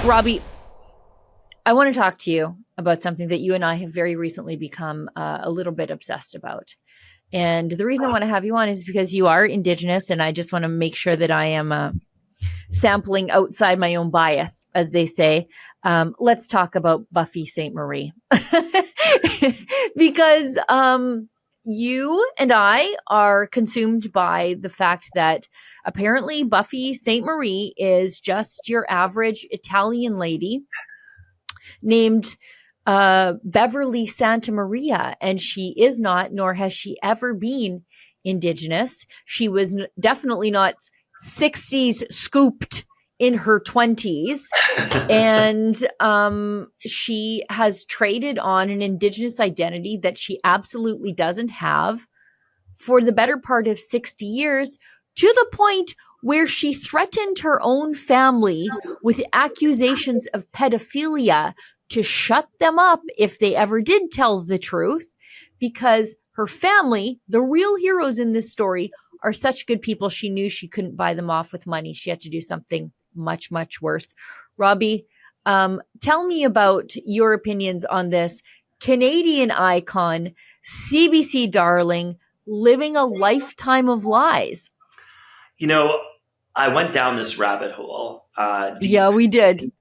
Robbie, I want to talk to you about something that you and I have very recently become a little bit obsessed about. And the reason I want to have you on is because you are Indigenous, and I just want to make sure that I am sampling outside my own bias, as they say. Let's talk about Buffy Sainte-Marie. Because you and I are consumed by the fact that apparently Buffy Sainte-Marie is just your average Italian lady named Beverly Santa Maria, and she is not, nor has she ever been Indigenous. She was definitely not 60s scooped in her 20s. And she has traded on an Indigenous identity that she absolutely doesn't have for the better part of 60 years, to the point where she threatened her own family with accusations of pedophilia to shut them up if they ever did tell the truth, because her family, the real heroes in this story, are such good people. She knew she couldn't buy them off with money. She had to do something much, much worse. Robbie, tell me about your opinions on this Canadian icon, CBC darling, living a lifetime of lies. You know, I went down this rabbit hole. Deep, yeah, we did.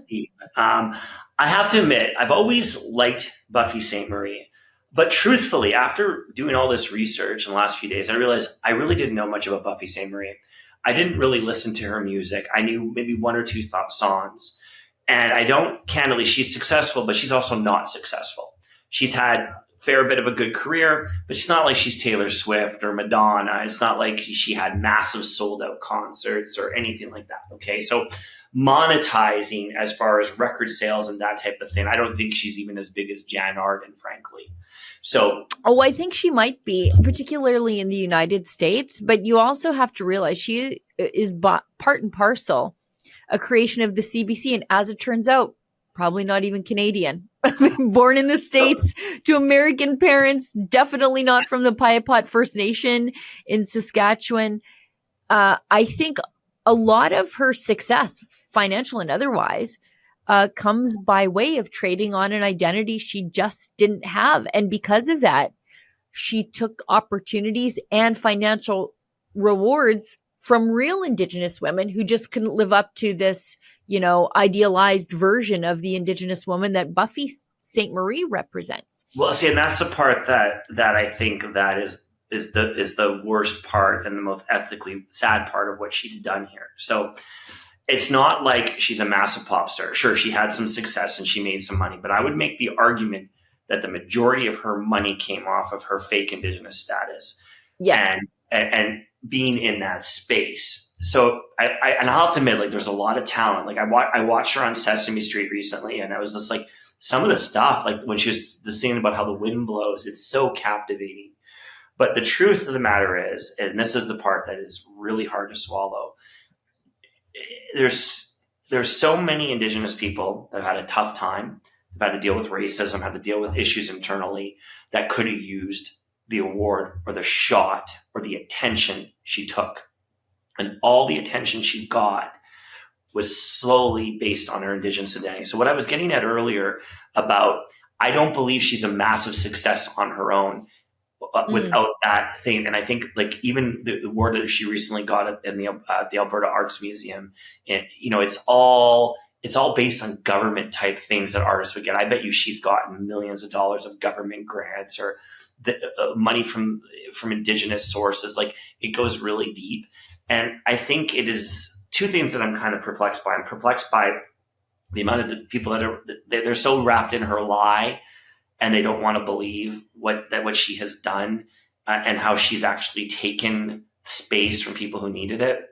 deep. I have to admit, I've always liked Buffy Sainte-Marie. But truthfully, after doing all this research in the last few days, I realized I really didn't know much about Buffy Sainte-Marie. I didn't really listen to her music. I knew maybe one or two songs. And I don't, candidly, she's successful, but she's also not successful. She's had fair bit of a good career, but it's not like she's Taylor Swift or Madonna. It's not like she had massive sold out concerts or anything like that. Okay. So monetizing as far as record sales and that type of thing, I don't think she's even as big as Jan Arden, frankly. So, I think she might be, particularly in the United States, but you also have to realize she is part and parcel a creation of the CBC. And as it turns out, probably not even Canadian. Born in the States to American parents, definitely not from the Piapot First Nation in Saskatchewan. I think a lot of her success, financial and otherwise, comes by way of trading on an identity she just didn't have. And because of that, she took opportunities and financial rewards from real Indigenous women who just couldn't live up to this, idealized version of the Indigenous woman that Buffy Sainte-Marie represents. Well, see, and that's the part that I think that is the worst part and the most ethically sad part of what she's done here. So it's not like she's a massive pop star. Sure, she had some success and she made some money, but I would make the argument that the majority of her money came off of her fake Indigenous status. Yes. And being in that space. So I'll have to admit, like, there's a lot of talent. Like I watched her on Sesame Street recently, and I was just like, some of the stuff, like when she was singing about how the wind blows, it's so captivating. But the truth of the matter is, and this is the part that is really hard to swallow, there's so many Indigenous people that have had a tough time, they've had to deal with racism, had to deal with issues internally, that could have used the award or the shot or the attention she took. And all the attention she got was slowly based on her Indigenous identity. So what I was getting at earlier about, I don't believe she's a massive success on her own without that thing. And I think, like, even the award that she recently got in the Alberta Arts Museum, and it's all based on government type things that artists would get. I bet you she's gotten millions of dollars of government grants or money from Indigenous sources. Like, it goes really deep. And I think it is two things that I'm kind of perplexed by. I'm perplexed by the amount of people they're so wrapped in her lie, and they don't want to believe what she has done and how she's actually taken space from people who needed it.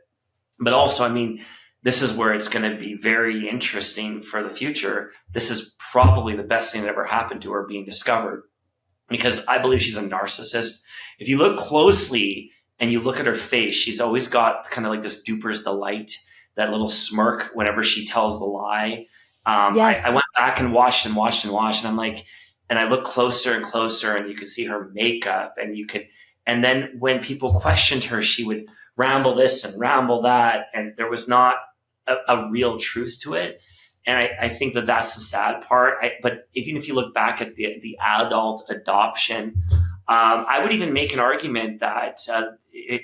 But also, I mean, this is where it's going to be very interesting for the future. This is probably the best thing that ever happened to her being discovered, because I believe she's a narcissist. If you look closely and you look at her face, she's always got kind of like this duper's delight, that little smirk whenever she tells the lie. Yes. I went back and watched, and I'm like, and I look closer and closer, and you could see her makeup, and then when people questioned her, she would ramble this and ramble that, and there was not a real truth to it. And I think that that's the sad part. But even if you look back at the adult adoption, I would even make an argument that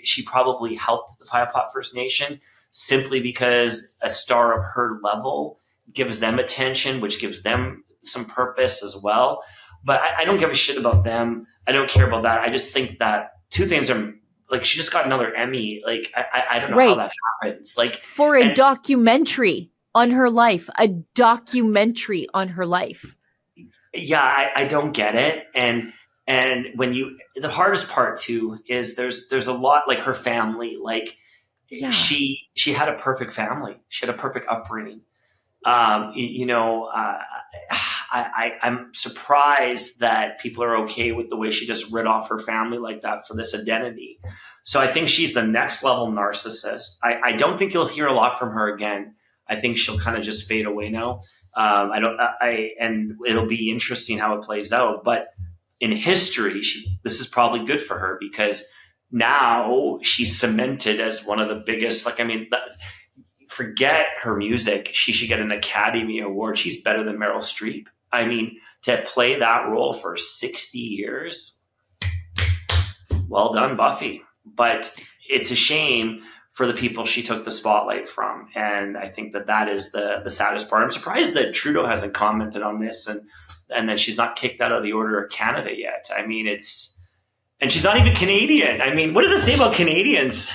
she probably helped the Piapot First Nation simply because a star of her level gives them attention, which gives them some purpose as well. But I don't give a shit about them. I don't care about that. I just think that two things are like, she just got another Emmy. Like, I don't know how that happens. Like, for a documentary on her life, Yeah, I don't get it. And when the hardest part too is there's a lot, like her family, like she had a perfect family. She had a perfect upbringing. I'm surprised that people are okay with the way she just rid off her family like that for this identity. So I think she's the next level narcissist. I don't think you'll hear a lot from her again. I think she'll kind of just fade away now. And it'll be interesting how it plays out. But in history, this is probably good for her because now she's cemented as one of the biggest. Forget her music. She should get an Academy Award. She's better than Meryl Streep. I mean, to play that role for 60 years, well done, Buffy. But it's a shame for the people she took the spotlight from. And I think that is the saddest part. I'm surprised that Trudeau hasn't commented on this and that she's not kicked out of the Order of Canada yet. I mean, and she's not even Canadian. I mean, what does it say about Canadians?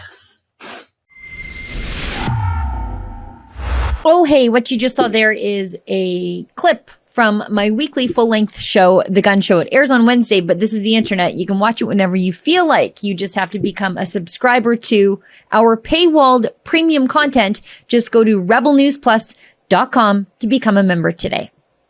Oh, hey, what you just saw there is a clip from my weekly full-length show, The Gun Show. It airs on Wednesday, but this is the internet. You can watch it whenever you feel like. You just have to become a subscriber to our paywalled premium content. Just go to rebelnewsplus.com to become a member today.